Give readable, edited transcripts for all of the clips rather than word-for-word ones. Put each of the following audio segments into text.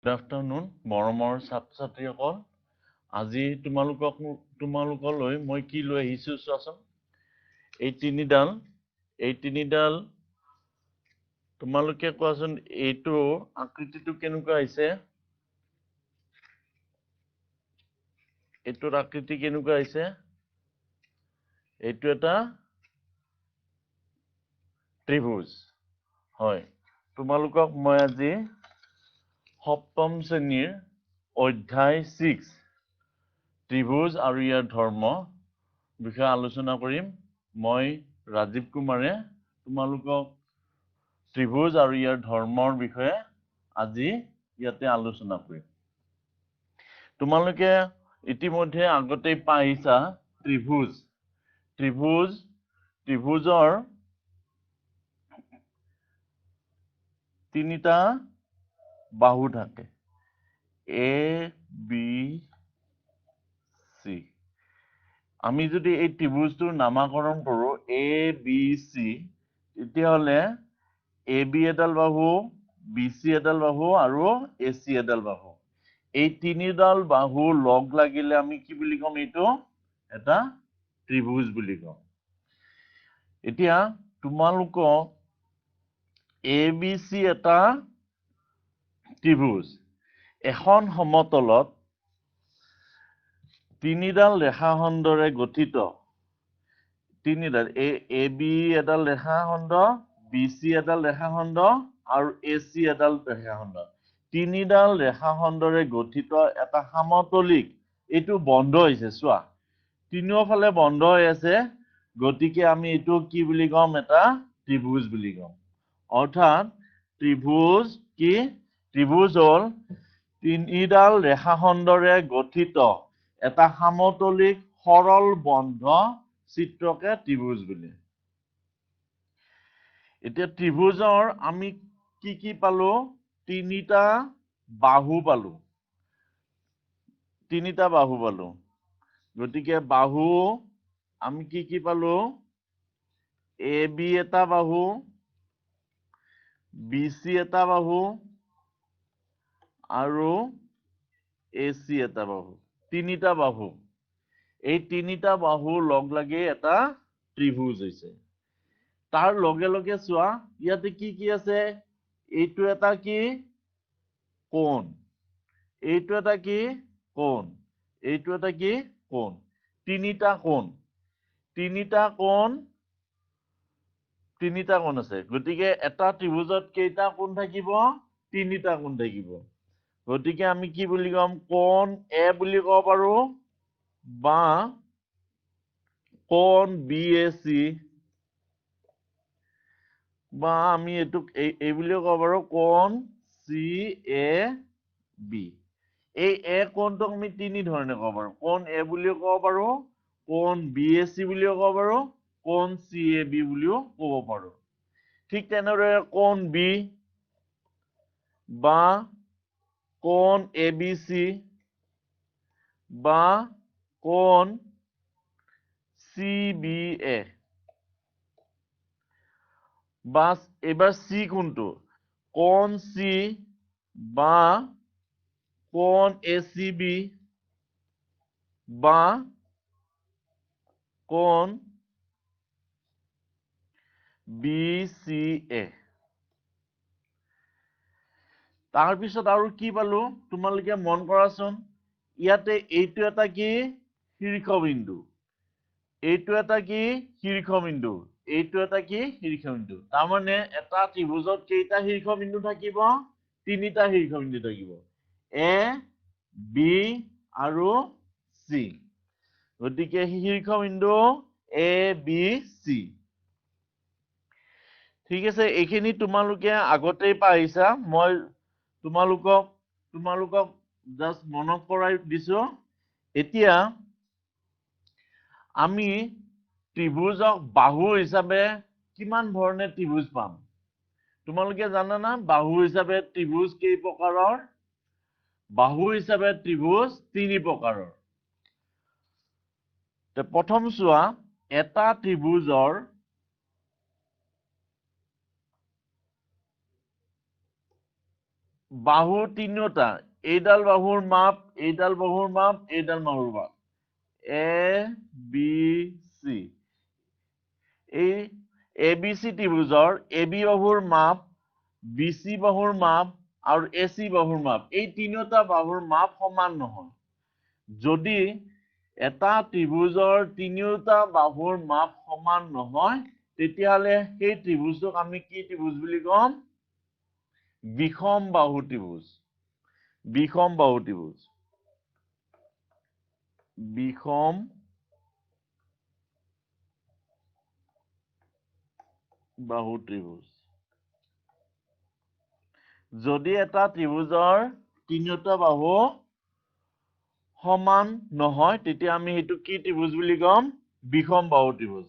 Good afternoon, মৰমৰ ছাত্ৰ-ছাত্ৰীসকল। আজি তোমালোকলৈ মই কি লৈ আহিছো চোৱাচোন। এই তিনিডাল তোমালোকে কোৱাচোন এইটো আকৃতিটো কেনেকুৱা হৈছে? এইটোৰ আকৃতি কেনেকুৱা হৈছে? এইটো এটা ত্ৰিভুজ। হয়, তোমালোকক মই আজি সপ্তম শ্ৰেণীৰ অধ্যায় 6 ত্ৰিভুজ আৰু ইয়াৰ ধৰ্ম বিষয়ে আলোচনা কৰিম। মই ৰাজীৱ কুমাৰে তোমালোকক ত্ৰিভুজ আৰু ইয়াৰ ধৰ্মৰ বিষয়ে আজি ইয়াতে আলোচনা কৰিম। তোমালোকে ইতিমধ্যে আগতেই পাইছা ত্ৰিভুজৰ তিনিটা বাহু থাকে, A, B, C। আমি যদি এই ত্ৰিভুজটোৰ নামাকৰণ কৰো A, B, C, তেতিয়াহ'লে AB এডাল বাহু, BC এডাল বাহু আৰু AC এডাল বাহু। এই তিনিডাল বাহু লগ লাগিলে আমি কি বুলি কম? এইটো এটা ত্ৰিভুজ বুলি কম। এতিয়া তোমালোকক ABC এটা ত্ৰিভুজ। এখন সমতলত তিনিডাল ৰেখাখণ্ডৰে গঠিত তিনিডাল AB এডাল ৰেখাখণ্ড, BC এডাল ৰেখাখণ্ড আৰু AC এডাল ৰেখাখণ্ড। তিনিডাল ৰেখাখণ্ডৰে গঠিত এটা সমতলিক এইটো বন্ধ হৈছে চোৱা। তিনিওফালে বন্ধ হৈ আছে, গতিকে আমি এইটো কি বুলি কম? এটা ত্ৰিভুজ বুলি কম। অৰ্থাৎ ত্ৰিভুজ কি? ত্ৰিভুজ হ'ল তিনিডাল ৰেখাখণ্ডৰে গঠিত এটা সমতলিক সৰল বন্ধ চিত্ৰকে ত্ৰিভুজ বুলি। এতিয়া ত্ৰিভুজৰ আমি কি পালো? তিনিটা বাহু পালো। গতিকে বাহু আমি কি পালো? AB এটা বাহু, BC এটা বাহু আৰু AC এটা বাহু। তিনিটা বাহু। এই তিনিটা বাহু লগ লাগি এটা ত্ৰিভুজ হৈছে। তাৰ লগে লগে চোৱা ইয়াতে কি আছে? এইটো এটা কি? কোণ। এইটো এটা কি? কোণ। এইটো এটা কি? কোণ। তিনিটা কোণ আছে। গতিকে এটা ত্ৰিভুজত কেইটা কোণ থাকিব? তিনিটা কোণ থাকিব। গতিকে আমি কি বুলি কম? কোণ A বুলি ক'ব পাৰো বা কোণ BAC বা আমি এইটোক এই বুলিও ক'ব পাৰো কোণ CAB। এই A কোণটোক আমি তিনি ধৰণে ক'ব পাৰো। কোণ A বুলিও ক'ব পাৰো, কোণ BAC বুলিও ক'ব পাৰো, কোণ CAB বুলিও ক'ব পাৰো। ঠিক তেনেদৰে কোণ B বা কোণ ABC বা কোণ CBA বা এবাৰ C কোণটো কোণ C বা কোণ ACB বা কোণ BCA। তাৰপিছত আৰু কি পালো? তোমালোকে মন কৰাচোন। ইয়াতে এইটো এটা কি? শীৰ্ষবিন্দু। এইটো এটা কি? শীৰ্ষবিন্দু। এইটো এটা কি? শীৰ্ষবিন্দু। তাৰমানে এটা ত্ৰিভুজত কেইটা শীৰ্ষবিন্দু থাকিব? তিনিটা শীৰ্ষবিন্দু থাকিব। A, B আৰু C। গতিকে শীৰ্ষবিন্দু A, B, C। ঠিক আছে, এইখিনি তোমালোকে আগতেই পাইছা। মই তোমালোকক জাষ্ট মনত কৰাই দিছো। এতিয়া আমি ত্ৰিভুজক বাহু হিচাপে কিমান ধৰণে ত্ৰিভুজ পাম? তোমালোকে জানা না বাহু হিচাপে ত্ৰিভুজ কেই প্ৰকাৰৰ? বাহু হিচাপে ত্ৰিভুজ তিনি প্ৰকাৰৰ। প্ৰথম চোৱা, এটা ত্ৰিভুজৰ বাহু তিনিওটা, এইডাল বাহুৰ মাপ, এইডাল বাহুৰ মাপ, এইডাল বাহুৰ মাপ, এ বি চি। এই A B C ত্ৰিভুজৰ A B বাহুৰ মাপ, বি চি বাহুৰ মাপ আৰু এ চি বাহুৰ মাপ, এই তিনিওটা বাহুৰ মাপ সমান নহয়। যদি এটা ত্ৰিভুজৰ তিনিওটা বাহুৰ মাপ সমান নহয়, তেতিয়াহ'লে সেই ত্ৰিভুজটোক আমি কি ত্ৰিভুজ বুলি ক'ম? বিষম বাহু ত্ৰিভুজ। বিষম বাহু ত্ৰিভুজ। বিষম বাহু ত্ৰিভুজ। যদি এটা ত্ৰিভুজৰ তিনিওটা বাহু সমান নহয়, তেতিয়া আমি সেইটো কি ত্ৰিভুজ বুলি ক'ম? বিষম বাহু ত্ৰিভুজ।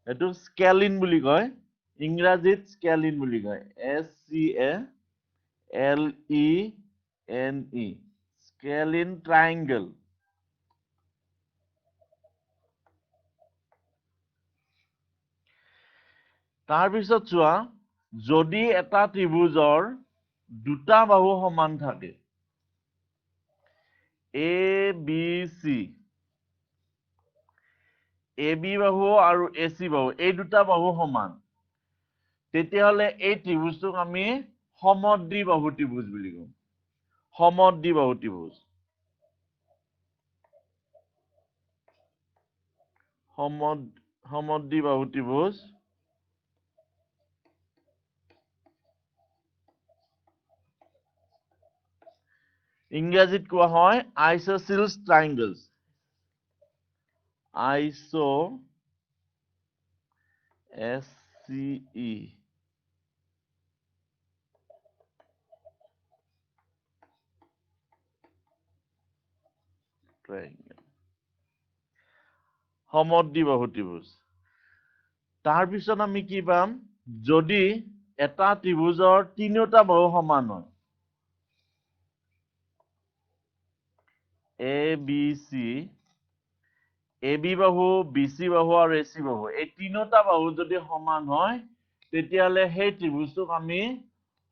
এইটো স্কেলিন বুলি কয়, ইংৰাজীত স্কেলিন বুলি কয়, SCALENE, স্কেলিন ট্ৰাইংগল। তাৰপিছত চোৱা, যদি এটা ত্ৰিভুজৰ দুটা বাহু সমান থাকে, A B C, A B বাহু আৰু এ চি বাহু, এই দুটা বাহু সমান, তেতিয়াহ'লে এই ত্ৰিভুজটোক আমি সমদ্বিবাহু ত্ৰিভুজ বুলি কওঁ। সমদ্বিবাহু ত্ৰিভুজ। সমদ্বিবাহু ত্ৰিভুজ। ইংৰাজীত কোৱা হয় আইচোসেলিস ট্ৰাইংগলছ। SCE triangle. সমদ্বিবাহু ত্ৰিভুজ। তাৰপিছত আমি কি পাম? যদি এটা ত্ৰিভুজৰ তিনিওটা বাহু সমান হয়, A B C, A B বাহু, বি চি বাহু আৰু এ চি বাহু, এই তিনিওটা বাহু যদি সমান হয়, তেতিয়াহ'লে সেই ত্ৰিভুজটোক আমি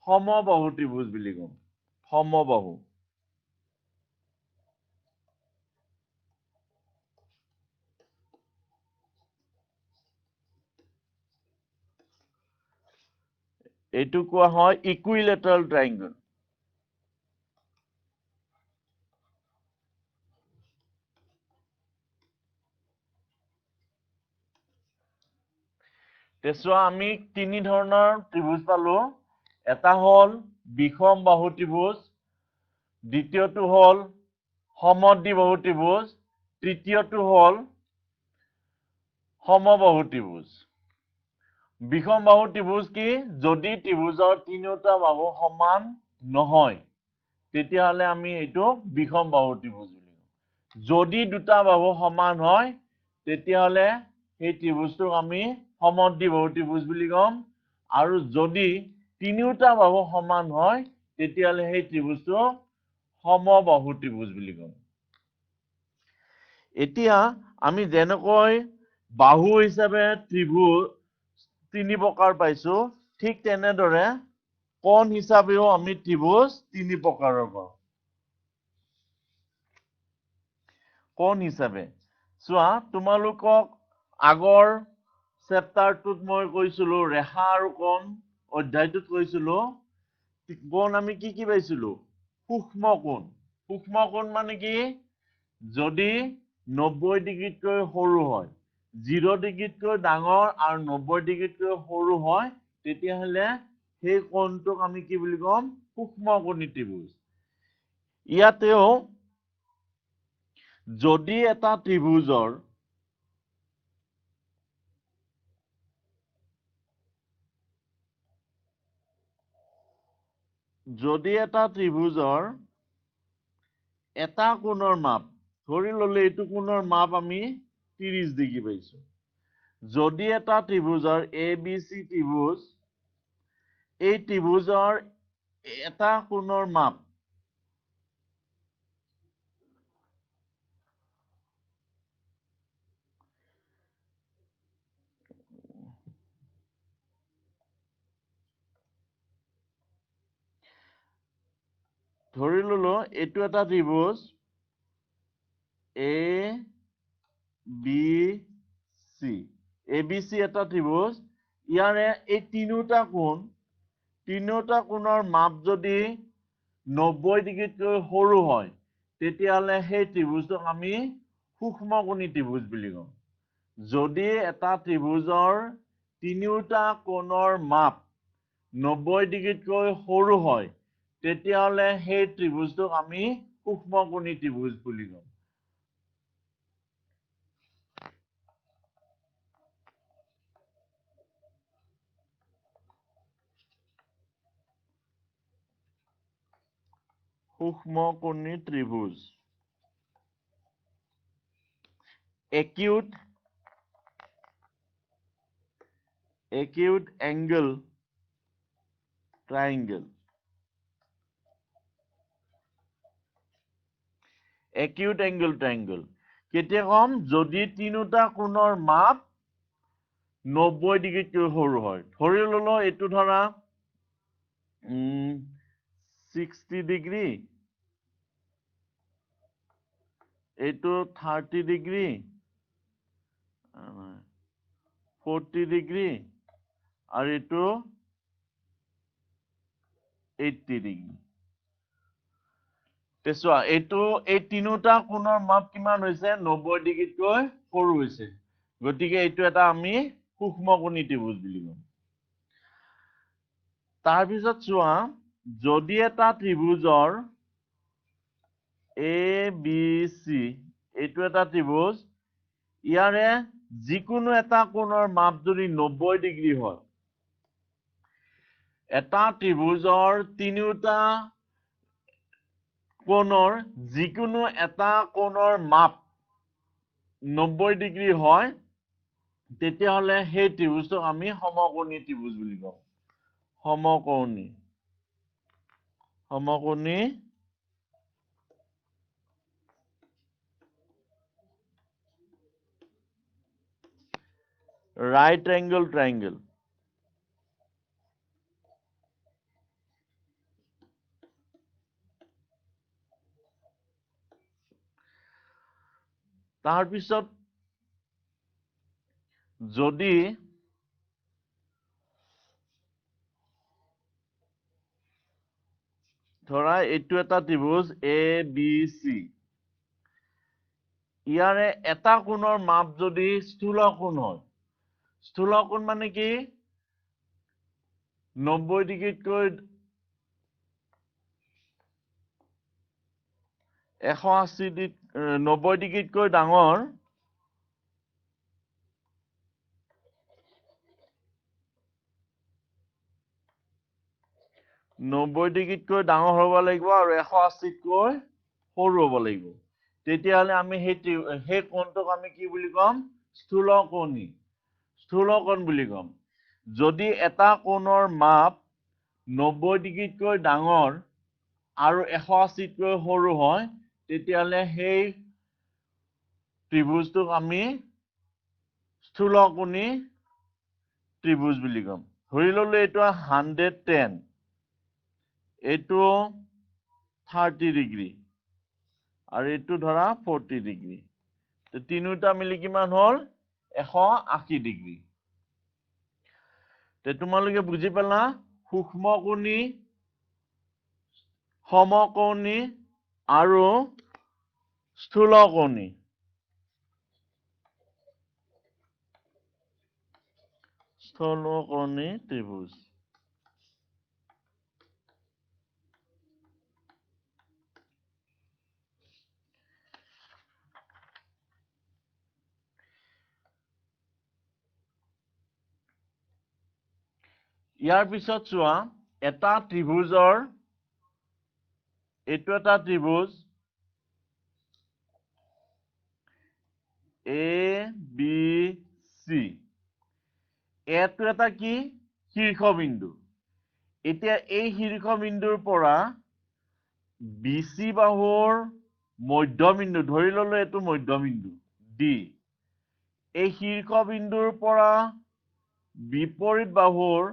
সমবাহু ত্ৰিভুজ বুলি কওঁ। সমবাহু। এইটো কোৱা হয় ইকুইলেটাৰেল ট্ৰাইংগল। চোৱা, আমি তিনি ধৰণৰ ত্ৰিভুজ পালো। এটা হ'ল বিষম বাহু ত্ৰিভুজ, দ্বিতীয়টো হ'ল সমদ্বিবাহু ত্ৰিভুজ, তৃতীয়টো হ'ল সমবাহু ত্ৰিভুজ। বিষম বাহু ত্ৰিভুজ কি? যদি ত্ৰিভুজৰ তিনিওটা বাহু সমান নহয়, তেতিয়াহ'লে আমি এইটো বিষম বাহু ত্ৰিভুজ বুলি কওঁ। যদি দুটা বাহু সমান হয়, তেতিয়াহ'লে সেই ত্ৰিভুজটোক আমি সমদ্বিবাহু ত্ৰিভুজ বুলি ক'ম। আৰু যদি তিনিওটা বাহু সমান হয়, তেতিয়াহ'লে সেই ত্ৰিভুজটোক সমবাহু ত্ৰিভুজ বুলি ক'ম। এতিয়া আমি যেনেকৈ বাহু হিচাপে ত্ৰিভুজ তিনি প্ৰকাৰ পাইছো, ঠিক তেনেদৰে কোণ হিচাপেও আমি ত্ৰিভুজ তিনি প্ৰকাৰৰ পাওঁ। কোণ হিচাপে চোৱা, তোমালোকক আগৰ চেপ্টাৰটোত মই কৈছিলো, ৰেখা আৰু কোণ অধ্যায়টোত কৈছিলো, কোণ আমি কি কি পাইছিলো? সূক্ষ্ম কোণ। সূক্ষ্ম কোণ মানে কি? যদি 90 ডিগ্ৰীতকৈ সৰু হয়, 0 ডিগ্ৰীতকৈ ডাঙৰ আৰু 90 ডিগ্ৰীতকৈ সৰু হয়, তেতিয়াহ'লে সেই কোণটোক আমি কি বুলি ক'ম? সূক্ষ্মকোণী ত্ৰিভুজ। ইয়াতেও যদি এটা ত্ৰিভুজৰ এটা কোণৰ মাপ, ধৰি ল'লে এইটো কোণৰ মাপ আমি 30 ডিগ্ৰী পাইছো। যদি এটা ত্ৰিভুজৰ এ বি চি ত্ৰিভুজ, এই ত্ৰিভুজৰ এটা কোণৰ মাপ ধৰি ললো এইটো এটা ত্ৰিভুজ এ বি চি ABC এটা ত্ৰিভুজ ইয়াৰে এই তিনিটা কোণৰ মাপ যদি 90 ডিগ্ৰীতকৈ সৰু হয় তেতিয়াহলে সেই ত্ৰিভুজটোক আমি সূক্ষ্মকোণী ত্ৰিভুজ বুলি কওঁ যদি এটা ত্ৰিভুজৰ তিনিটা কোণৰ মাপ 90 ডিগ্ৰীতকৈ সৰু হয় তেতিয়াহলে সেই ত্ৰিভুজটোক আমি সূক্ষ্মকোণী ত্ৰিভুজ বুলি কওঁ সূক্ষ্মকোণী ত্ৰিভুজ acute angle triangle acute angle triangle কেতিয়া কম যদি তিনিটা কোণৰ মাপ 90 ডিগ্ৰীতকৈ সৰু হয় ধৰি ললো এইটো ধৰা 60 ডিগ্ৰী এইটো 30 ডিগ্ৰী 40 ডিগ্ৰী আৰু এইটো 80 ডিগ্ৰী তেছোৱা এইটো এই তিনিটা কোণৰ মাপ কিমান হৈছে 90 ডিগ্ৰীতকৈ সৰু হৈছে গতিকে এইটো এটা আমি সূক্ষ্মকোণী ত্ৰিভুজ বুলি কওঁ তাৰ পিছত চোৱা যদি এটা ত্ৰিভুজৰ ABC এইটো এটা ত্ৰিভুজ ইয়াৰে যিকোনো এটা কোণৰ মাপ যদি 90 ডিগ্ৰী হয় এটা ত্ৰিভুজৰ তিনিটা কোণৰ যিকোনো এটা কোণৰ মাপ 90 ডিগ্ৰী হয় তেতিয়াহলে সেই ত্ৰিভুজটোক আমি সমকোণী ত্ৰিভুজ বুলি কওঁ সমকোণী right angle triangle তাৰ পিছত যদি ধৰা এইটো এটা ত্ৰিভুজ ABC ইয়াৰে এটা কোণৰ মাপ যদি স্থূল কোণ হয় স্থূল কোণ মানে কি 90 ডিগ্ৰীতকৈ 90 ডিগ্ৰীতকৈ ডাঙৰ 90 ডিগ্ৰীতকৈ ডাঙৰ হ'ব লাগিব আৰু 180তকৈ সৰু হ'ব লাগিব তেতিয়াহলে আমি সেই কোণটোক আমি কি বুলি ক'ম স্থূলকোণ বুলি ক'ম যদি এটা কোণৰ মাপ 90 ডিগ্ৰীতকৈ ডাঙৰ আৰু 180তকৈ সৰু হয় তেতিয়াহলে সেই ত্ৰিভুজটোক আমি স্থূলকোণী ত্ৰিভুজ বুলি ক'ম ধৰি ললো এইটো 110 এইটো 30 ডিগ্ৰী আৰু এইটো ধৰা 40 ডিগ্ৰী তিনিটা মিলি কিমান হল 180 ডিগ্ৰী তোমালোকে বুজি পালা সূক্ষ্মকোণী সমকোণী আৰু স্থূলকোণী ত্ৰিভুজ ইয়াৰ পিছত চোৱা এটা ত্ৰিভুজৰ এইটো এটা ত্ৰিভুজ ABC এইটো এটা কি শীৰ্ষবিন্দু এতিয়া এই শীৰ্ষবিন্দুৰ পৰা BC বাহুৰ মধ্যবিন্দু ধৰি ললো এইটো মধ্যবিন্দু D এই শীৰ্ষবিন্দুৰ পৰা বিপৰীত বাহুৰ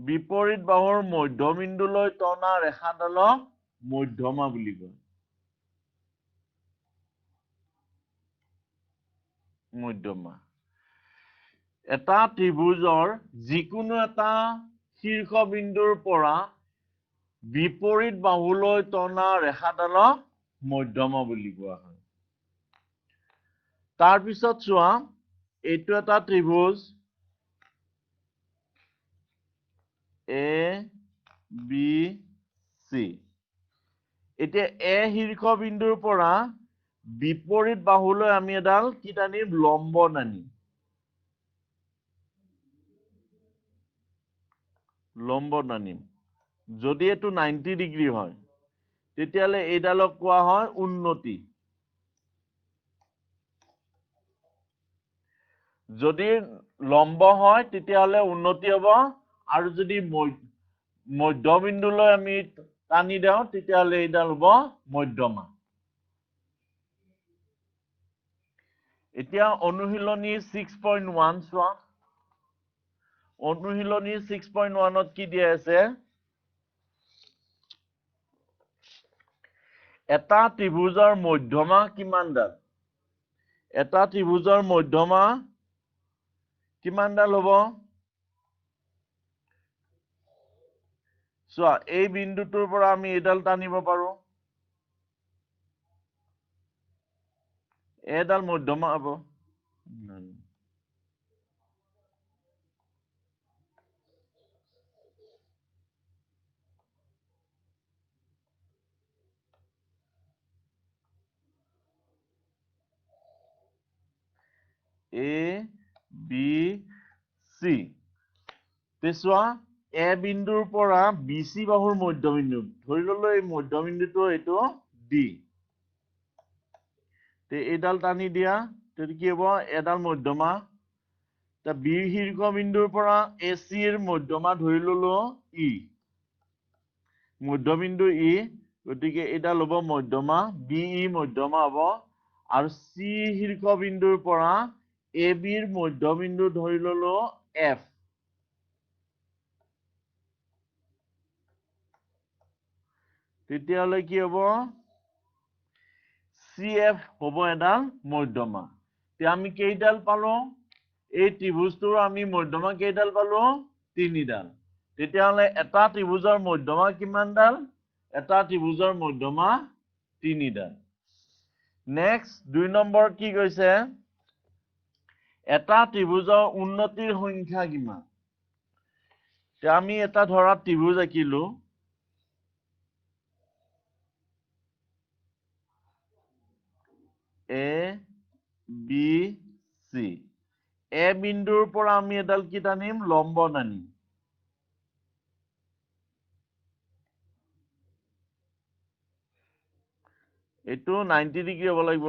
বিপৰীত বাহুৰ মধ্যবিন্দুলৈ টনা ৰেখাডালক মধ্যমা বুলি কয়। মধ্যমা। এটা ত্ৰিভুজৰ যিকোনো এটা শীৰ্ষবিন্দুৰ পৰা বিপৰীত বাহুলৈ টনা ৰেখাডালক মধ্যমা বুলি কোৱা হয়। তাৰ পিছত চোৱা, এইটো এটা ত্ৰিভুজ এ বি চি। এতিয়া এ শীৰ্ষবিন্দুৰ পৰা বিপৰীত বাহুলৈ আমি এডাল কি টানিম? লম্ব টানিম। লম্ব টানিম। যদি এইটো 90 ডিগ্ৰী হয় তেতিয়াহ'লে এইডালক কোৱা হয় উন্নতি। যদি লম্ব হয় তেতিয়াহ'লে উন্নতি হ'ব, আৰু যদি মধ্যবিন্দুলৈ আমি টানি দিওঁ তেতিয়াহ'লে এইডাল হ'ব মধ্যমা। এতিয়া অনুশীলনী 6.1 চোৱা। অনুশীলনী 6.1ত কি দিয়া আছে? এটা ত্ৰিভুজৰ মধ্যমা কিমানডাল? এটা ত্ৰিভুজৰ মধ্যমা কিমানডাল হ'ব? চোৱা, এই বিন্দুটোৰ পৰা আমি এইডাল টানিব পাৰো। এইডাল মধ্যমা হ'ব। A B C. চোৱা, এ বিন্দুৰ পৰা বি চি বাহুৰ মধ্যবিন্দু, ধৰি ললো এই মধ্যবিন্দুটো এইটো ডি। এইডাল টানি দিয়া, তেতিয়া কি হ'ব? এডাল মধ্যমা। বি শীৰ্ষবিন্দুৰ পৰা এ চিৰ মধ্যমা ধৰি ললো ই। মধ্যবিন্দু ই, গতিকে এইডাল হ'ব মধ্যমা, বি ই মধ্যমা হ'ব। আৰু চি শীৰ্ষবিন্দুৰ পৰা এ বিৰ মধ্যবিন্দু ধৰি ললো এফ। তেতিয়াহ'লে কি হ'ব? চি এফ হ'ব এডাল মধ্যমা। আমি কেইডাল পালো? এই ত্ৰিভুজটোৰ আমি মধ্যমা কেইডাল পালো? 3ডাল। তেতিয়াহ'লে এটা ত্ৰিভুজৰ মধ্যমা কিমানডাল? এটা ত্ৰিভুজৰ মধ্যমা 3ডাল। নেক্সট 2 নম্বৰ কি কৈছে? এটা ত্ৰিভুজৰ উন্নতিৰ সংখ্যা কিমান? আমি এটা ধৰা ত্ৰিভুজ আঁকিলো। A B C. এ বিন্দুৰ পৰা আমি এডাল কি টানিম? লম্ব টানিম। এইটো 90 ডিগ্ৰী হ'ব লাগিব।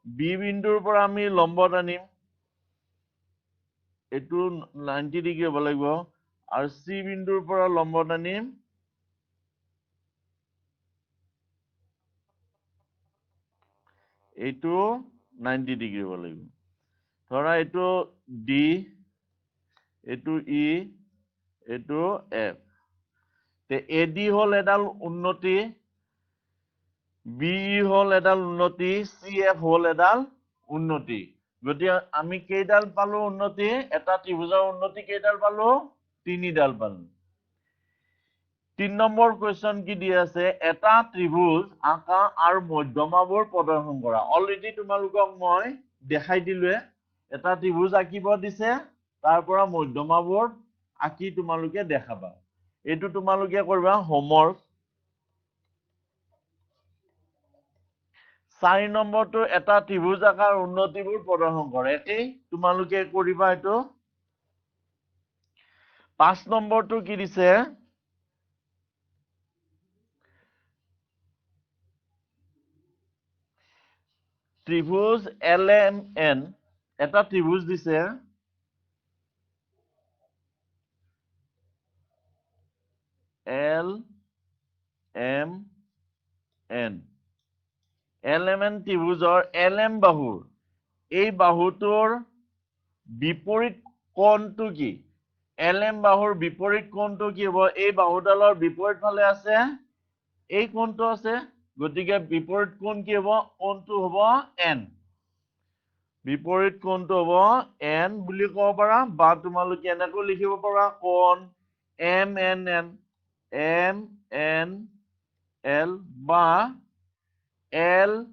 বি বিন্দুৰ পৰা আমি লম্ব টানিম। এইটো 90 ডিগ্ৰী হ'ব লাগিব। আৰু চি বিন্দুৰ পৰা লম্ব টানিম। এইটো 90 ডিগ্ৰী হ'ব লাগিব। ধৰা এইটো ডি, এইটো ই, এইটো এফ। এ ডি হ'ল এডাল উন্নতি, বি ই হ'ল এডাল উন্নতি, চি এফ হ'ল এডাল উন্নতি। গতিকে আমি কেইডাল পালো উন্নতি? এটা ত্ৰিভুজৰ উন্নতি কেইডাল পালো? 3ডাল পালো। 3 নম্বৰ কুৱেশ্যন কি দি আছে? এটা ত্ৰিভুজ আঁকা আৰু মধ্যমাবোৰ প্ৰদৰ্শন কৰা। অলৰেডি তোমালোকক মই দেখাই দিলোৱে। এটা ত্ৰিভুজ আঁকিব দিছে, তাৰ পৰা মধ্যমাবোৰ আঁকি তোমালোকে দেখাবা। এইটো তোমালোকে কৰিবা হোমৱৰ্ক। 4 নম্বৰটো এটা ত্ৰিভুজ আকাৰ উন্নতিবোৰ প্ৰদৰ্শন কৰে। একেই তোমালোকে কৰিবা এইটো। 5 নম্বৰটো কি দিছে? ত্ৰিভুজ এল এম এন। এটা ত্ৰিভুজ দিছে L M N. L M N ত্ৰিভুজৰ এল এম বাহুৰ এই বাহুটোৰ বিপৰীত কোণটো কি? LM বাহুৰ বিপৰীত কোণটো কি হ'ব এই বাহুডালৰ বিপৰীত ফালে আছে এই কোণটো আছে গতিকে বিপৰীত কোণ কি হ'ব কোণটো হ'ব N বিপৰীত কোণটো হ'ব N বুলি ক'ব পাৰা বা তোমালোকে এনেকৈ লিখিব পাৰা কোণ MNN MNL বা LNN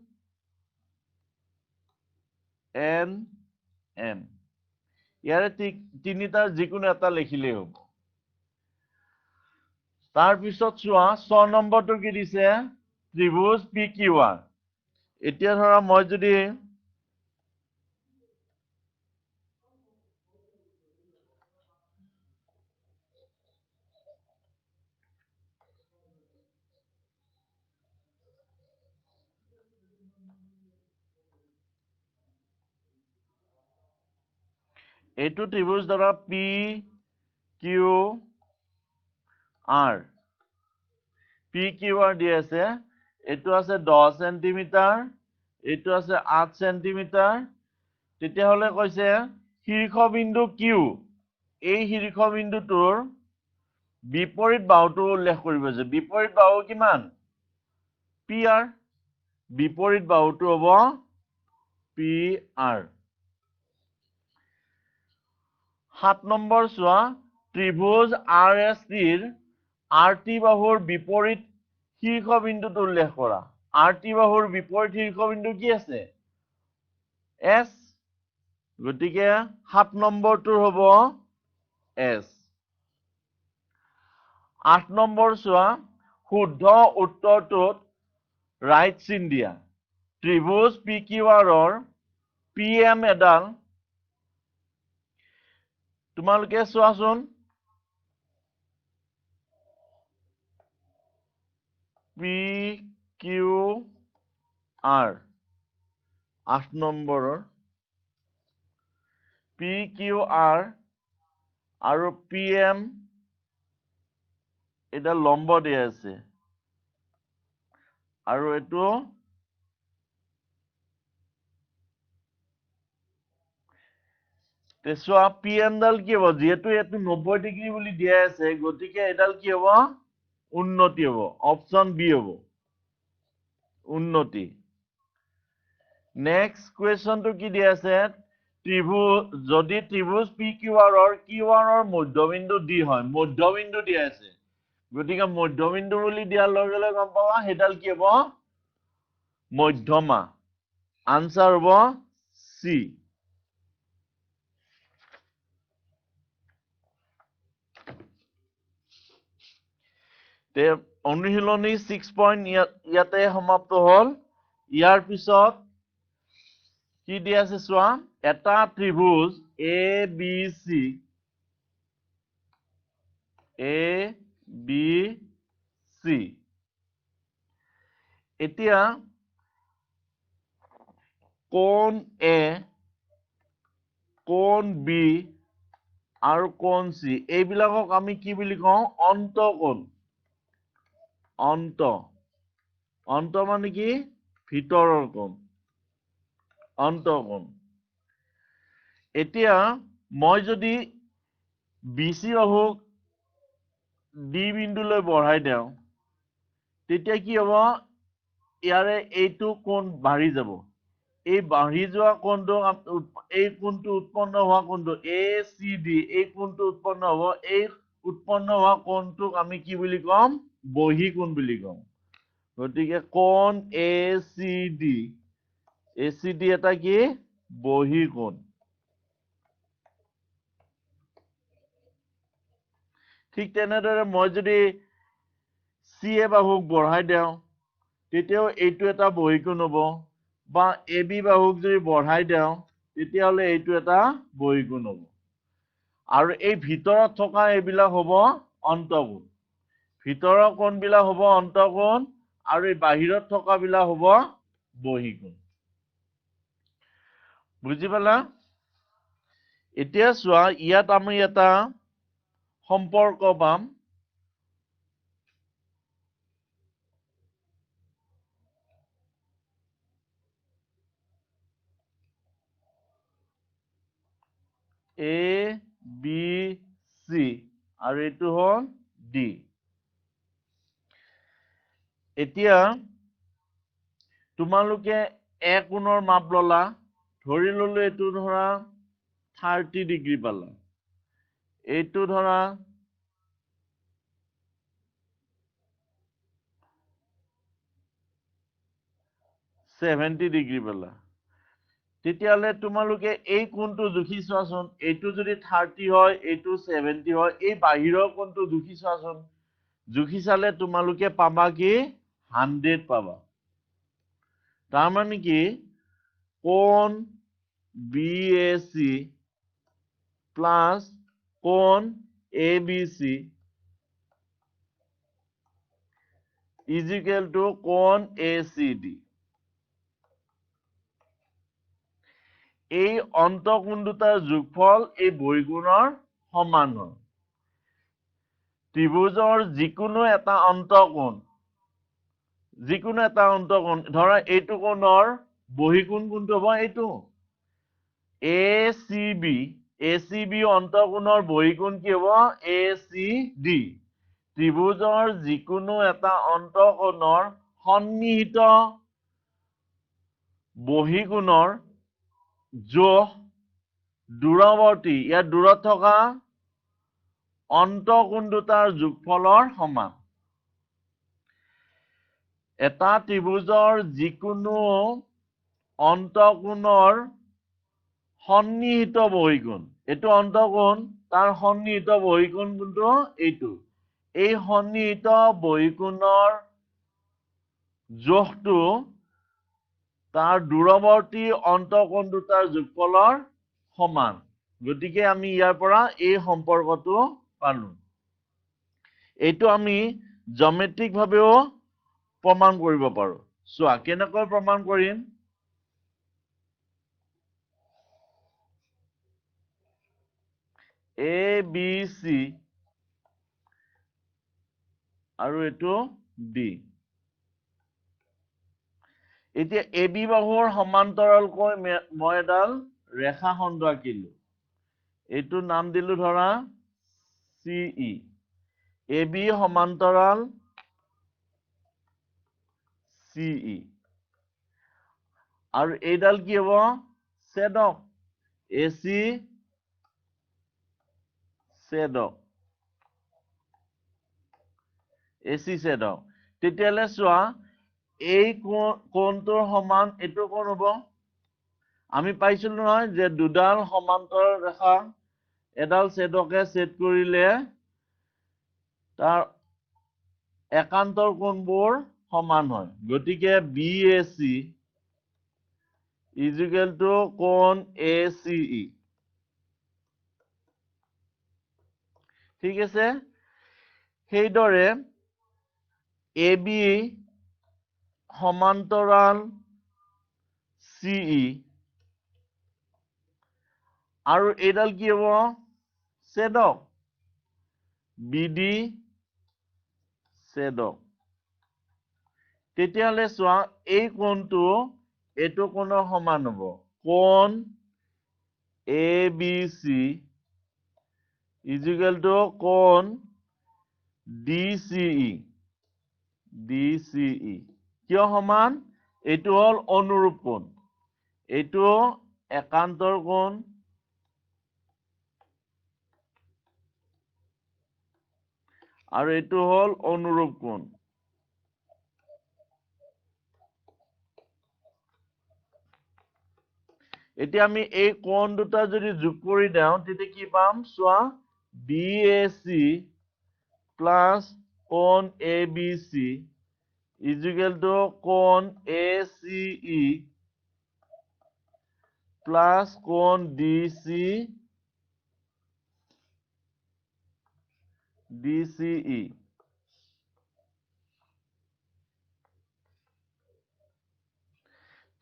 ইয়াৰে তিনিটাৰ যিকোনো এটা লিখিলেই হ'ব তাৰ পিছত চোৱা 6 নম্বৰটো কি দিছে ত্ৰিভুজ PQR এতিয়া ধৰা মই যদি এইটো ত্ৰিভুজ ধৰা PQR PQR দি আছে এইটো আছে 10 সেন্টিমিটাৰ এইটো আছে 8 সেন্টিমিটাৰ তেতিয়াহ'লে কৈছে শীৰ্ষবিন্দু Q এই শীৰ্ষবিন্দুটোৰ বিপৰীত বাহুটো উল্লেখ কৰিব যে বিপৰীত বাহু কিমান PR বিপৰীত বাহুটো হ'ব PR 7 নম্বৰ চোৱা ত্ৰিভুজ RSTৰ RT বাহুৰ বিপৰীত শীৰ্ষবিন্দুটো উল্লেখ কৰা RT বাহুৰ বিপৰীত শীৰ্ষবিন্দু কি আছে S গতিকে 7 নম্বৰটোৰ হ'ব S 8 নম্বৰ চোৱা শুদ্ধ উত্তৰটোত ৰাইট চিন দিয়া ত্ৰিভুজ PQRৰ PM এডাল তোমালোকে চোৱাচোন PQR 8 নম্বৰৰ PQR আৰু PM এটা লম্ব দিয়া আছে আৰু এইটো চোৱা PM ডাল কি হ'ব যেহেতু এইটো 90 ডিগ্ৰী বুলি দিয়া আছে গতিকে এডাল কি হ'ব উন্নতি হ'ব অপচন বি হ'ব উন্নতি নেক্সট কুৱেশ্যনটো কি দিয়া আছে ত্ৰিভুজ যদি ত্ৰিভুজ PQRৰ QRৰ মধ্যবিন্দু D হয় মধ্যবিন্দু দিয়া আছে গতিকে মধ্যবিন্দু বুলি দিয়াৰ লগে লগে গম পাবা সেইডাল কি হ'ব মধ্যমা আনসাৰ হ'ব C তে অনুশীলনী 6 পইণ্ট ইয়াতে সমাপ্ত হ'ল ইয়াৰ পিছত কি দিয়া আছে চোৱা এটা ত্ৰিভুজ ABC এতিয়া কোণ A কোণ B আৰু কোণ C এইবিলাকক আমি কি বুলি কওঁ অন্তঃকোণ অন্ত মানে কি ভিতৰৰ কোণ অন্তঃকোণ এতিয়া মই যদি BC বাহুক D বিন্দুলৈ বঢ়াই দিওঁ তেতিয়া কি হ'ব ইয়াৰে এইটো কোণ বাঢ়ি যাব এই বাঢ়ি যোৱা কোণটো এই কোণটো উৎপন্ন হোৱা কোণটো ACD এই কোণটো উৎপন্ন হ'ব এই উৎপন্ন হোৱা কোণটোক আমি কি বুলি ক'ম বহিকোণ বুলি ক'ম গতিকে কোণ ACD এটা কি বহিকোণ ঠিক তেনেদৰে মই যদি CA বাহুক বঢ়াই দিওঁ তেতিয়াও এইটো এটা বহিকোণ হ'ব বা AB বাহুক যদি বঢ়াই দিওঁ তেতিয়াহ'লে এইটো এটা বহিকোণ হ'ব আৰু এই ভিতৰত থকা এইবিলাক হ'ব অন্তঃকোণ ভিতৰৰ কোণবিলাক হ'ব অন্তঃকোণ আৰু এই বাহিৰত থকা বিলাক হ'ব বহিকোণ বুজি পালা এতিয়া চোৱা ইয়াত আমি এটা সম্পৰ্ক পাম ABC C আৰু এইটো হ'ল D এতিয়া তোমালোকে এ কোণৰ মাপ ললা ধৰি ললো এইটো ধৰা 30 ডিগ্ৰী পালা এইটো ধৰা 70 ডিগ্ৰী পালা তেতিয়াহলে তোমালোকে এই কোণটো জুখি চোৱাচোন এইটো যদি 30 হয় এইটো 70 হয় এই বাহিৰৰ কোণটো জুখি চোৱাচোন জুখি চালে তোমালোকে পাবা কি 100 পাবা তাৰ মানে কি কোণ BAC প্লাস কোণ ABC is equal to কোণ ACD এই অন্তঃকোণ দুটাৰ যোগফল এই বহিকোণৰ সমান হয় ত্ৰিভুজৰ যিকোনো এটা অন্তঃকোণ ধৰা এইটো কোণৰ বহিকোণ কোনটো হ'ব এইটো ACB অন্তঃকোণৰ বহিকোণ কি হ'ব ACD ত্ৰিভুজৰ যিকোনো এটা অন্তঃকোণৰ সন্নিহিত বহিকোণৰ যোগ দূৰৱৰ্তী ইয়াৰ দূৰত থকা অন্তঃকোণ দুটাৰ যোগফলৰ সমান এটা ত্ৰিভুজৰ যিকোনো অন্তঃকোণৰ সন্নিহিত বহিকোণ এইটো অন্তঃকোণ তাৰ সন্নিহিত বহিকোণ কোনটো এইটো এই সন্নিহিত বহিকোণৰ যোগটো তাৰ দূৰৱৰ্তী অন্তঃকোণ দুটাৰ যোগফলৰ সমান গতিকে আমি ইয়াৰ পৰা এই সম্পৰ্কটো পালো এইটো আমি জ্যামিতিক ভাৱেও প্ৰমাণ কৰিব পাৰো চোৱা কেনেকৈ প্ৰমাণ কৰিম ABC আৰু এইটো D এতিয়া AB বাহুৰ সমান্তৰালকৈ মই এডাল ৰেখাখণ্ড আঁকিলো এইটো নাম দিলো ধৰা CE AB সমান্তৰাল CE আৰু এইডাল কি হ'ব ছেদক AC ছেদক তেতিয়াহ'লে চোৱা এই কোণটোৰ সমান এইটো কোণ হ'ব আমি পাইছিলো নহয় যে দুডাল সমান্তৰাল ৰেখা এডাল ছেদকে ছেদ কৰিলে তাৰ একান্তৰ কোণবোৰ সমান হয় গতিকে BAC is equal to কোণ ACE ঠিক আছে সেইদৰে AB সমান্তৰাল CE আৰু এইডাল কি হ'ব ছেদক BD ছেদক তেতিয়াহ'লে চোৱা এই কোণটো এইটো কোণৰ সমান হ'ব কোণ ABC is equal to কোণ DCE কিয় সমান এইটো হ'ল অনুৰূপ কোণ এইটো একান্তৰ কোণ আৰু এইটো হ'ল অনুৰূপ কোণ এতিয়া আমি এই কোণ দুটা যদি যোগ কৰি দিওঁ তেতিয়া কি পাম চোৱা BAC প্লাস কোণ ABC is equal to কোণ ACE প্লাস কোণ DCE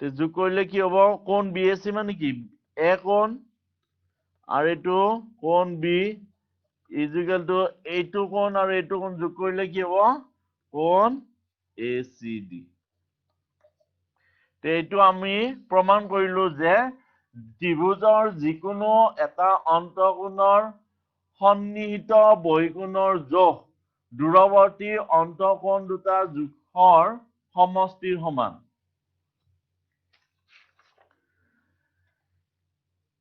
তে যোগ কৰিলে কি হ'ব কোণ BAC মানে কি এ কোণ আৰু এইটো কোণ B is equal to এইটো কোণ আৰু এইটো কোণ যোগ কৰিলে কি হ'ব কোণ ACD তে এইটো আমি প্ৰমাণ কৰিলো যে ত্ৰিভুজৰ যিকোনো এটা অন্তঃকোণৰ সন্নিহিত বহিকোণৰ জোখ দূৰৱৰ্তী অন্তঃকোণ দুটা জোখৰ সমষ্টিৰ সমান।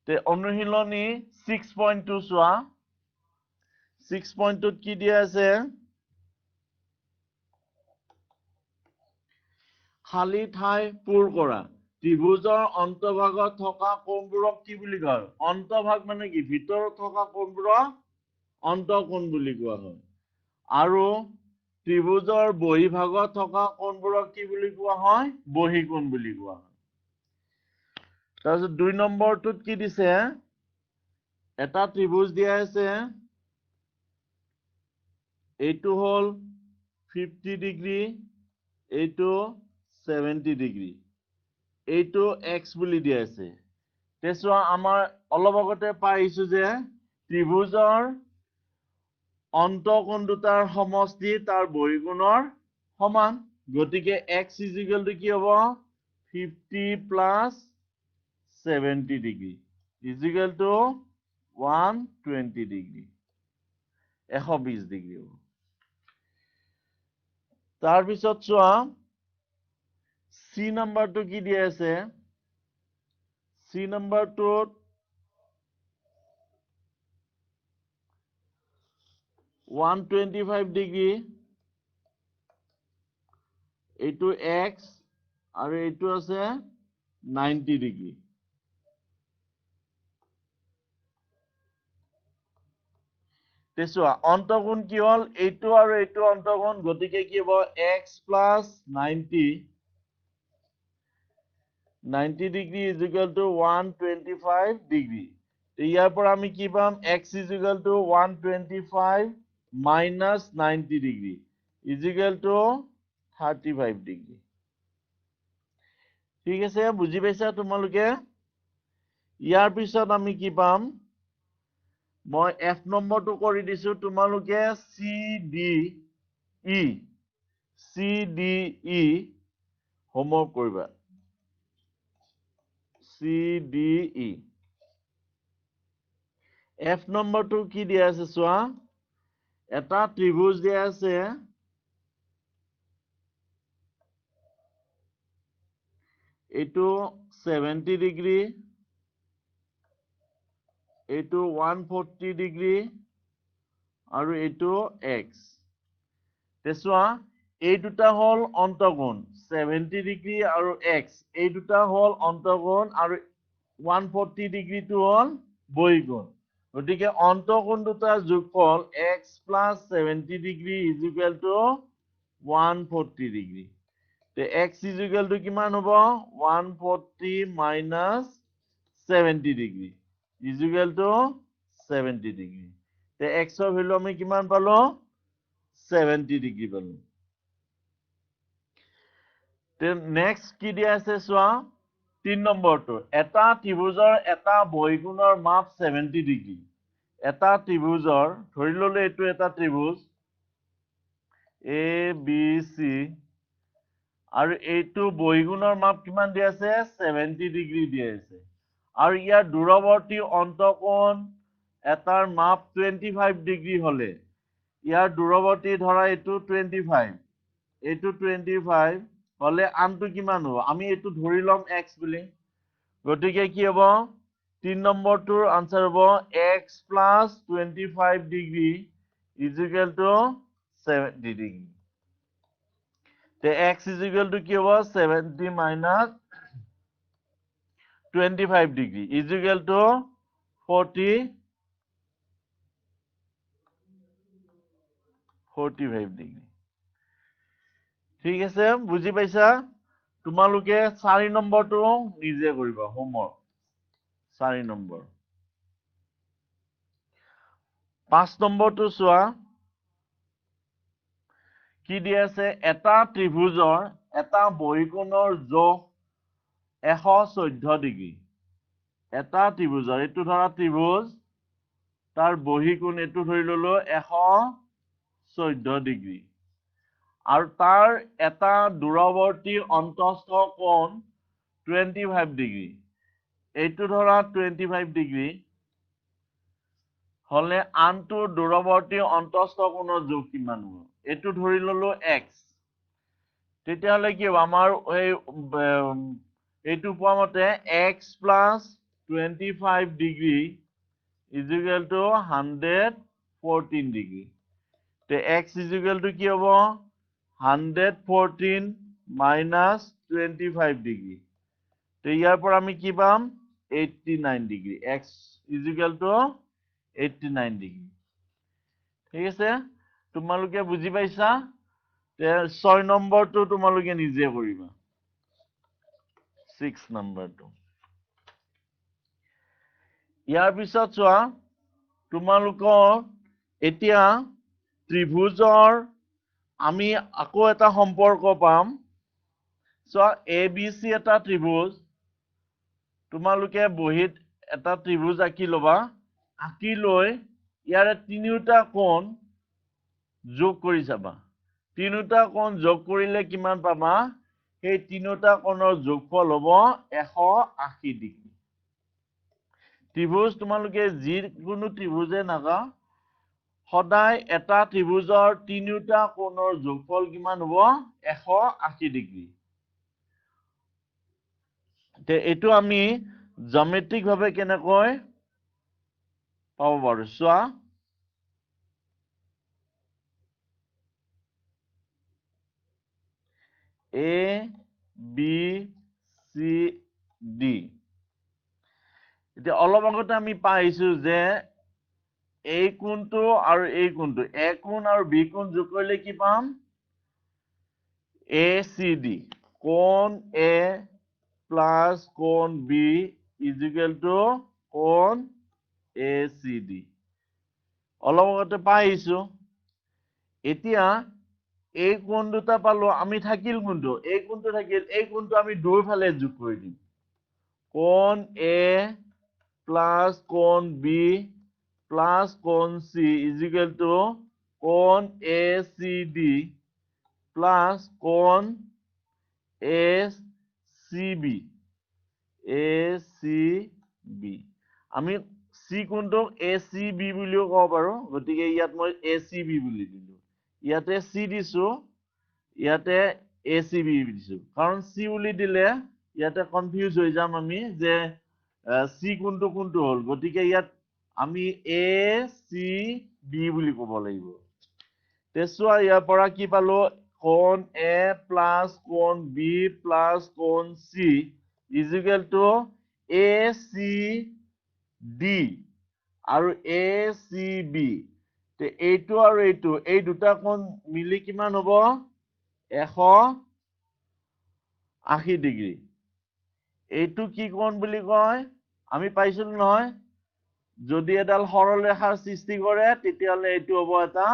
তে অনুশীলনী 6.2 চোৱা 6.2 কি দিয়া আছে খালি ঠাই পূৰ কৰা ত্ৰিভুজৰ অন্তভাগত থকা কোণবোৰক কি বুলি কয় অন্তভাগ মানে কি ভিতৰত থকা কোণবোৰক অন্তঃকোণ বুলি কোৱা হয় আৰু ত্ৰিভুজৰ বহিভাগত থকা কোণবোৰক কি বুলি কোৱা হয় বহিকোণ বুলি কোৱা হয় তাৰপিছত 2 নম্বৰটোত কি দিছে এটা ত্ৰিভুজ দিয়া আছে এইটো হল 50 ডিগ্ৰী এইটো 70 ডিগ্ৰী এইটো x বুলি দিয়া আছে তেছো আমাৰ অলপ আগতে পাইছো যে ত্ৰিভুজৰ অন্তঃকোণ দুটাৰ সমষ্টি তাৰ বহিকোণৰ সমান গতিকে x = কি হ'ব 50 plus 70 ডিগ্ৰী = 120 ডিগ্ৰী 120 ডিগ্ৰী হ'ব তাৰ পিছত চোৱা C নম্বৰটো কি দিয়া আছে C নম্বৰটোত 125 ডিগ্ৰী এইটো x আৰু এইটো আছে 90 ডিগ্ৰী তেছোৱা অন্তঃকোণ কি হল এইটো আৰু এইটো অন্তঃকোণ গতিকে কি হ'ব x plus 90 ডিগ্ৰী = 125 ডিগ্ৰী ইয়াৰ পৰা আমি কি পাম x = 125 minus 90 ডিগ্ৰী = 35 ডিগ্ৰী ঠিক আছে বুজি পাইছা তোমালোকে ইয়াৰ পিছত আমি কি পাম মই f নম্বৰটো কৰি দিছো তোমালোকে CDE হোমৱৰ্ক কৰিবা CDE f নম্বৰটো কি দিয়া আছে চোৱা এটা ত্ৰিভুজ দিয়া আছে এইটো 70 ডিগ্ৰী এইটো 140 ডিগ্ৰী আৰু এইটো x তেছোৱা এই দুটা হল অন্তঃকোণ 70 ডিগ্ৰী আৰু x এই দুটা হল অন্তঃকোণ আৰু 140 ডিগ্ৰীটো হল বহিকোণ গতিকে অন্তঃকোণ দুটা যোগফল x plus 70 ডিগ্ৰী = 140 ডিগ্ৰী তে x = কিমান হ'ব 140 minus 70 ডিগ্ৰী = 70 ডিগ্ৰী তে x ৰ ভ্যালু আমি কিমান পালো 70 ডিগ্ৰী পালো তে নেক্সট কি দিয়া আছে চোৱা 3 নম্বৰটো এটা ত্ৰিভুজৰ এটা বহিকোণৰ মাপ 70 ডিগ্ৰী এটা ত্ৰিভুজৰ ধৰি ললে এইটো এটা ত্ৰিভুজ ABC আৰু এইটো বহিকোণৰ মাপ কিমান দিয়া আছে 70 ডিগ্ৰী দিয়া আছে আৰু ইয়াৰ দূৰৱৰ্তী অন্তঃকোণ এটাৰ মাপ 25 ডিগ্ৰী হলে ইয়াৰ দূৰৱৰ্তী ধৰা এইটো 25 এইটো 25 হলে আনটো কিমান হ'ব আমি এইটো ধৰি লম x বুলি গতিকে কি হ'ব 3 নম্বৰটোৰ আনসাৰ হ'ব x plus 25 ডিগ্ৰী = 70 ডিগ্ৰী তে x = কি হ'ব 70 minus 25 ডিগ্ৰী = 45 ডিগ্ৰী ঠিক আছে বুজি পাইছা তোমালোকে 4 নম্বৰটো নিজে কৰিবা হোমৱৰ্ক 4 নম্বৰ 5 নম্বৰটো চোৱা কি দিয়া আছে এটা ত্ৰিভুজৰ এটা বহিকোণৰ জোখ 114 ডিগ্ৰী এটা ত্ৰিভুজৰ এইটো ধৰা ত্ৰিভুজ তাৰ বহিকোণ এইটো ধৰি ললো 114 ডিগ্ৰী আৰু তাৰ এটা দূৰৱৰ্তী অন্তস্থ কোণ 25 ডিগ্ৰী এইটো ধৰা 25 ডিগ্ৰী হলে আনটো দূৰৱৰ্তী অন্তস্থ কোণৰ যোগ কিমান হ'ব এটো ধৰি ললো x তেতিয়া হলে কি হ'ব আমাৰ এই এইটো পোৱা মতে x plus 25 degree is equal to 114 degree তে x is equal to কি হ'ব 114 minus 25 degree তে ইয়াৰ পৰা আমি কি পাম 89 degree x is equal to 89 degree ঠিক আছে তোমালোকে বুজি পাইছা তে 6 নম্বৰটো তোমালোকে নিজে কৰিবা 6 নম্বৰটো ইয়াৰ পিছত চোৱা তোমালোকৰ এতিয়া ত্ৰিভুজৰ আমি আকৌ এটা সম্পৰ্ক পাম চোৱা ABC এটা ত্ৰিভুজ তোমালোকে বহিত এটা ত্ৰিভুজ আঁকি লবা আঁকি লৈ ইয়াৰে তিনিটা কোণ যোগ কৰি চাবা তিনিটা কোণ যোগ কৰিলে কিমান পাবা সেই তিনিটা কোণৰ যোগফল হ'ব 180 ডিগ্ৰী ত্ৰিভুজ তোমালোকে যিকোনো ত্ৰিভুজে নাগা সদায় এটা ত্ৰিভুজৰ তিনিটা কোণৰ যোগফল কিমান হ'ব 180 ডিগ্ৰী তে এটো আমি জ্যামিতিক ভাৱে কেনেকৈ পাব পাৰো চোৱা A B C D এতিয়া অলপ আগতে আমি পাইছো যে এই কোণটো আৰু এই কোণটো A কোণ আৰু B কোণ যোগ কৰিলে কি পাম ACD কোণ A plus কোণ B is equal to কোণ ACD অলপ আগতে পাইছো এতিয়া এই কোণ দুটা পালো আমি থাকিল কোণটো এই কোণটো থাকিল এই কোণটো আমি দুইফালে যোগ কৰি দিম কোণ A plus কোণ B plus কোণ C is equal to কোণ ACD plus কোণ ACB আমি C কোণটোক ACB বুলিও ক'ব পাৰো গতিকে ইয়াত মই ACB বুলি দিলো ইয়াতে C দিছো ইয়াতে ACB দিছো কাৰণ C বুলি দিলে ইয়াতে কনফিউজ হৈ যাম আমি যে C কোণটো কোনটো হল গতিকে ইয়াত আমি ACB বুলি ক'ব লাগিব তেছোৱা ইয়াৰ পৰা কি পালো কোণ A plus কোণ B plus কোণ C is equal to ACD আৰু ACB তে এইটো আৰু এইটো এই দুটা কোণ মিলি কিমান হ'ব 180 ডিগ্ৰী এইটো কি কোণ বুলি কয় আমি পাইছিলো নহয় যদি এডাল সৰল ৰেখাৰ সৃষ্টি কৰে তেতিয়াহলে এইটো হ'ব এটা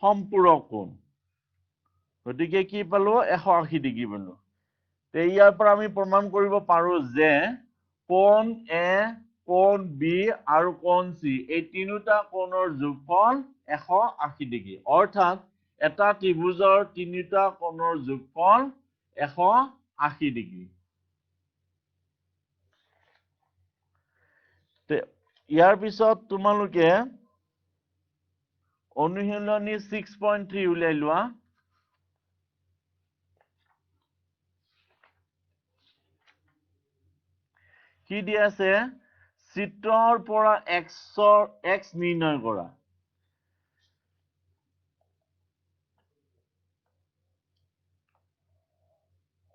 সম্পূৰক কোণ গতিকে কি পালো 180 ডিগ্ৰী পালো তে ইয়াৰ পৰা আমি প্ৰমাণ কৰিব পাৰো যে কোণ A কোণ B আৰু কোণ C এই তিনিটা কোণৰ যোগফল 180 ডিগ্ৰী অৰ্থাৎ এটা ত্ৰিভুজৰ তিনিটা কোণৰ যোগফল 180 ডিগ্ৰী তে ইয়াৰ পিছত তোমালোকে অনুশীলনী 6.3 উলাই লোৱা কি দিয়া আছে চিত্ৰৰ পৰা x নিৰ্ণয় কৰা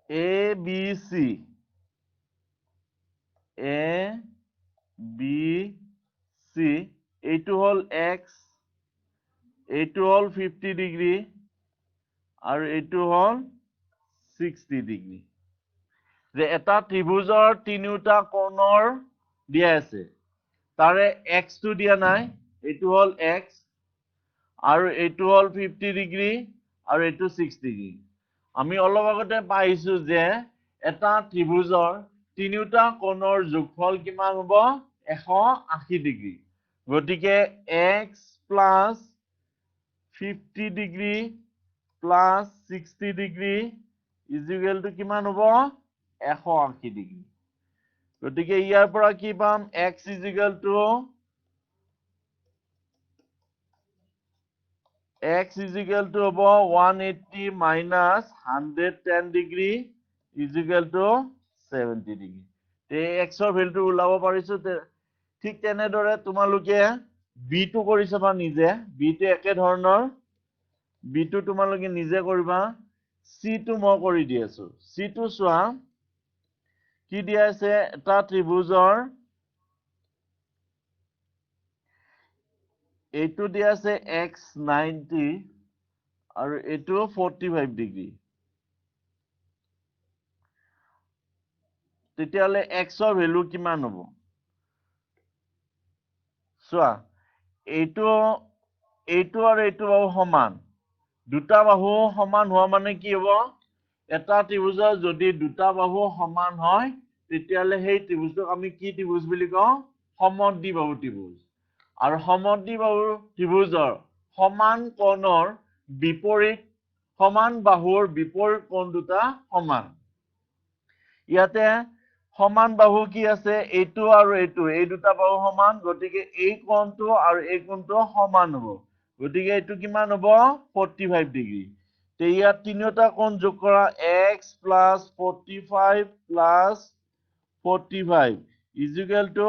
A B C এইটো হল x এইটো হল 50 ডিগ্ৰী আৰু এইটো হল 60 ডিগ্ৰী যে এটা ত্ৰিভুজৰ তিনিটা কোণৰ দিয়া আছে তাৰে x টো দিয়া নাই এইটো হল x আৰু এইটো হল 50 ডিগ্ৰী আৰু এইটো 60 ডিগ্ৰী আমি অলপ আগতে পাইছো যে এটা ত্ৰিভুজৰ তিনিটা কোণৰ যোগফল কিমান হ'ব 180 ডিগ্ৰী গতিকে x plus 50 degree plus 60 degree is equal to কিমান হ'ব 180 ডিগ্ৰী গতিকে ইয়াৰ পৰা কি পাম x is equal to x is equal to হ'ব 180 minus 110 degree is equal to 70 degree. তে x ৰ ভ্যালুটো ওলাব পাৰিছো। ঠিক তেনেদৰে তোমালোকে b টো কৰি চাবা নিজে। b টো একে ধৰণৰ, b টো তোমালোকে নিজে কৰিবা। c টো মই কৰি দি আছো। c টো চোৱা কি দিয়া আছে, এটা ত্ৰিভুজৰ এইটো দিয়া আছে x 90 আৰু এইটো 45 ডিগ্ৰী। তেতিয়াহলে x ৰ ভ্যালু কিমান হ'ব? চোৱা, এইটো আৰু এইটো বাহু সমান। দুটা বাহু সমান হোৱা মানে কি হ'ব? এটা ত্ৰিভুজৰ যদি দুটা বাহু সমান হয় তেতিয়াহলে সেই ত্ৰিভুজটোক আমি কি ত্ৰিভুজ বুলি কওঁ? সমদ্বিবাহু ত্ৰিভুজ। আৰু সমদ্বিবাহু ত্ৰিভুজৰ সমান কোণৰ বিপৰীত, সমান বাহুৰ বিপৰীত কোণ দুটা সমান। ইয়াতে সমান বাহু কি আছে? এইটো আৰু এইটো, এই দুটা বাহু সমান, গতিকে এই কোণটো আৰু এই কোণটো সমান হ'ব। গতিকে এইটো কিমান হ'ব? 45 ডিগ্ৰী। তে ইয়াত তিনিটা কোণ যোগ কৰা, x plus 45 plus 45 is equal to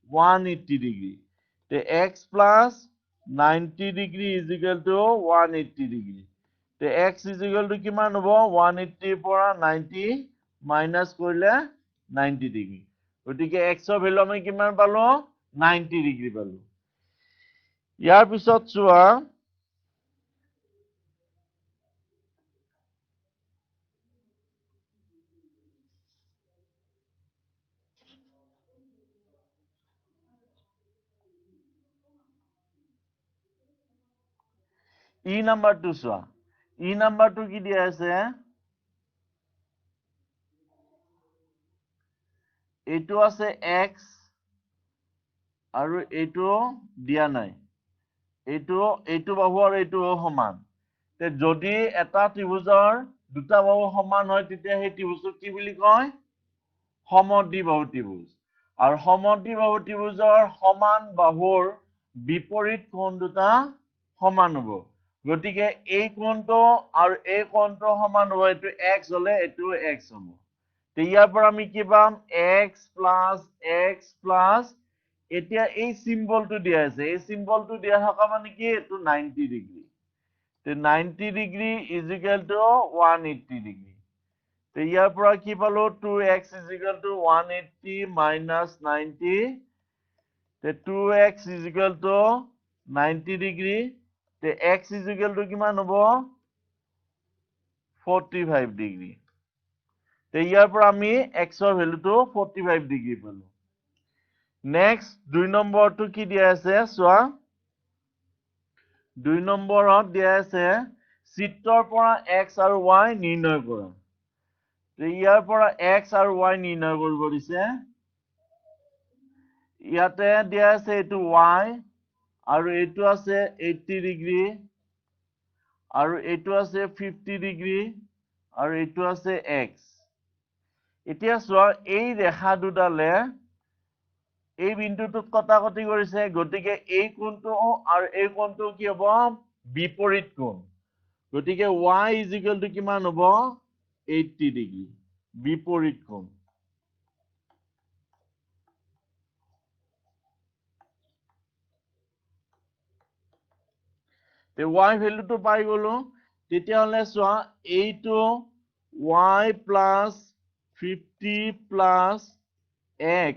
180 degree. The x plus 90 degree is equal to 180 degree. The x is equal to কিমান হ'ব? 180 পৰা 90 minus কৰিলে 90 degree. গতিকে x ৰ ভ্যালু আমি কিমান পালো? 90 degree পালো। ইয়াৰ পিছত চোৱা, ই নাম্বাৰটো চোৱা। ই নাম্বাৰটো কি দিয়া আছে? এইটো আছে x আৰু এইটো দিয়া নাই। এইটো বাহু আৰু এইটো সমান। তে যদি এটা ত্ৰিভুজৰ দুটা বাহু সমান হয় তেতিয়া সেই ত্ৰিভুজটোক কি বুলি কয়? সমদ্বিবাহু ত্ৰিভুজ। আৰু সমদ্বিবাহু ত্ৰিভুজৰ সমান বাহুৰ বিপৰীত কোণ দুটা সমান হ'ব। গতিকে এই কোণটো আৰু এই কোণটো সমান হ'ব। এইটো x হলে এইটো x হ'ব। তে ইয়াৰ পৰা আমি কি পাম? x plus এতিয়া এই চিম্বলটো দিয়া আছে। এই চিম্বলটো দিয়া থকা মানে কি? এইটো 90 ডিগ্ৰী। তে 90 degree is equal to 180 degree. তে ইয়াৰ পৰা কি পালো? 2x is equal to 180 minus 90. তে 2x is equal to 90 degree. তে x is equal to কিমান হ'ব? 45 ডিগ্ৰী। তে ইয়াৰ পৰা আমি x ৰ ভ্যালুটো 45 ডিগ্ৰী পালো। নেক্সট 2 নম্বৰটো কি দিয়া আছে চোৱা। 2 নম্বৰত দিয়া আছে চিত্ৰৰ পৰা x আৰু y নিৰ্ণয় কৰা। তে ইয়াৰ পৰা x আৰু y নিৰ্ণয় কৰিব দিছে। ইয়াতে দিয়া আছে এইটো y আৰু এইটো আছে 80 ডিগ্ৰী আৰু এইটো আছে 50 ডিগ্ৰী আৰু এইটো আছে x। এতিয়া চোৱা, এই ৰেখা দুডালে এই বিন্দুটোক কটাকটি কৰিছে। গতিকে এই কোণটো আৰু এই কোণটো কি হ'ব? বিপৰীত কোণ। গতিকে y is equal to কিমান হ'ব? 80 ডিগ্ৰী। বিপৰীত কোণ। তে y ভ্যালুটো পাই গলো। তেতিয়াহলে চোৱা, এইটো y plus 50 plus x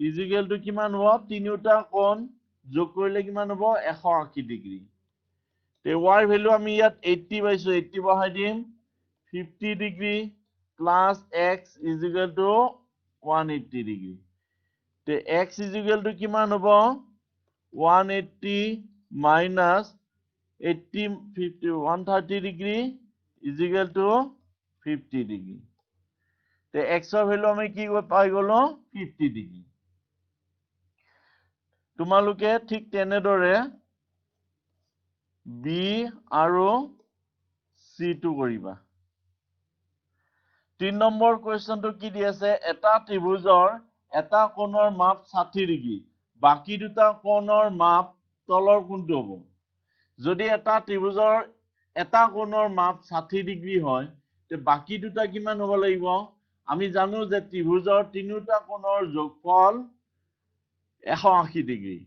is equal to কিমান হ'ব? তিনিটা কোণ যোগ কৰিলে কিমান হ'ব? 180 ডিগ্ৰী। তে y ভ্যালু আমি ইয়াত 80 পাইছো। 80 বহাই দিম। 50 degree plus x is equal to 180 degree. তে x is equal to কিমান হ'ব? 180 minus 80 50 130 degree is equal to 50 degree. তে x ৰ ভ্যালু আমি কি পাই গলো? 50 ডিগ্ৰী। তোমালোকে ঠিক তেনেদৰে b আৰু c টো কৰিবা। 3 নম্বৰ কুৱেশ্যনটো কি দি আছে? এটা ত্ৰিভুজৰ এটা কোণৰ মাপ 60 ডিগ্ৰী, বাকি দুটা কোণৰ মাপ তলৰ কোণটো হ'ব। যদি এটা ত্ৰিভুজৰ এটা কোণৰ মাপ 60 ডিগ্ৰী হয় তে বাকি দুটা কিমান হ'ব লাগিব আমি জানো যে ত্ৰিভুজৰ তিনিটা কোণৰ যোগফল 180 ডিগ্ৰী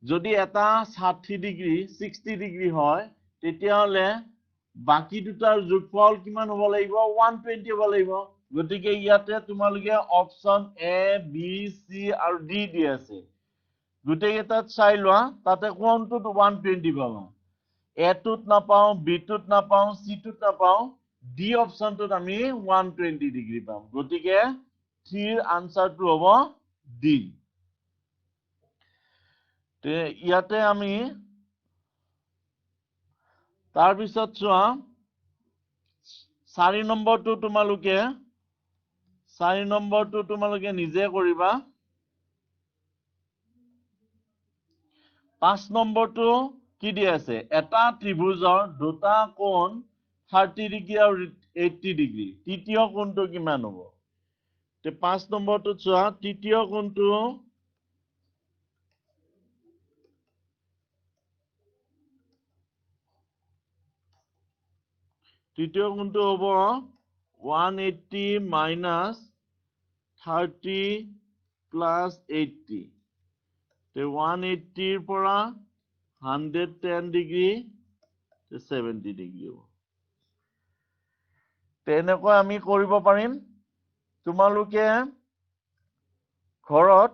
যদি এটা 60 ডিগ্ৰী 60 ডিগ্ৰী হয় তেতিয়া হলে বাকি দুটাৰ যোগফল কিমান হ'ব লাগিব 120 হ'ব লাগিব গতিকে ইয়াতে তোমালোকে অপচন এ বি সি আৰু ডি দি আছে গোটেইকেইটাত চাই লোৱা তাতে কোনটোত 120 পাবা এ টুত নাপাওঁ বি টুত নাপাওঁ সি টুত নাপাওঁ ডি অপচনটোত আমি 120 ডিগ্ৰী পাম গতিকে 3 আনসাৰটো হ'ব ডি তে ইয়াতে আমি তাৰ পিছত চোৱা 4 নম্বৰটো তোমালোকে নিজে কৰিবা 5 নম্বৰটো কি দি আছে এটা ত্ৰিভুজৰ দুটা কোণ 30 ডিগ্ৰী আৰু 80 ডিগ্ৰী তৃতীয় কোণটো কিমান হ'ব তে 5 নম্বৰটো চোৱা তৃতীয় কোণটো হ'ব 180 minus 30 plus 80 তে 180 ৰ পৰা 110 ডিগ্ৰী তে 70 ডিগ্ৰী হ'ব তেনেকৈ আমি কৰিব পাৰিম তোমালোকে ঘৰত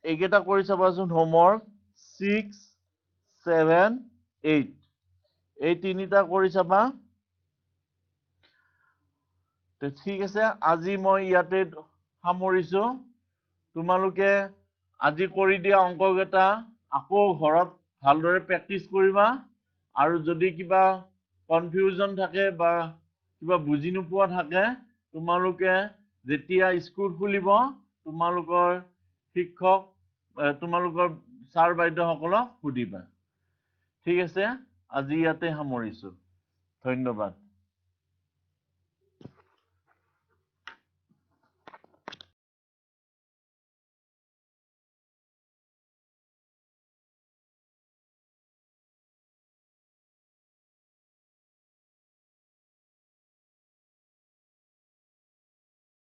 এইকেইটা কৰি চাবাচোন হোমৱৰ্ক 6 7 8 এই তিনিটা কৰি চাবা তে ঠিক আছে আজি মই ইয়াতে সামৰিছো তোমালোকে আজি কৰি দিয়া অংককেইটা আকৌ ঘৰত ভালদৰে প্ৰেক্টিছ কৰিবা আৰু যদি কিবা কনফিউজন থাকে বা কিবা বুজি নোপোৱা থাকে তোমালোকে যেতিয়া স্কুল খুলিব তোমালোকৰ শিক্ষক তোমালোকৰ ছাৰ বাইদেউসকলক সুধিবা ঠিক আছে আজি ইয়াতে সামৰিছো ধন্যবাদ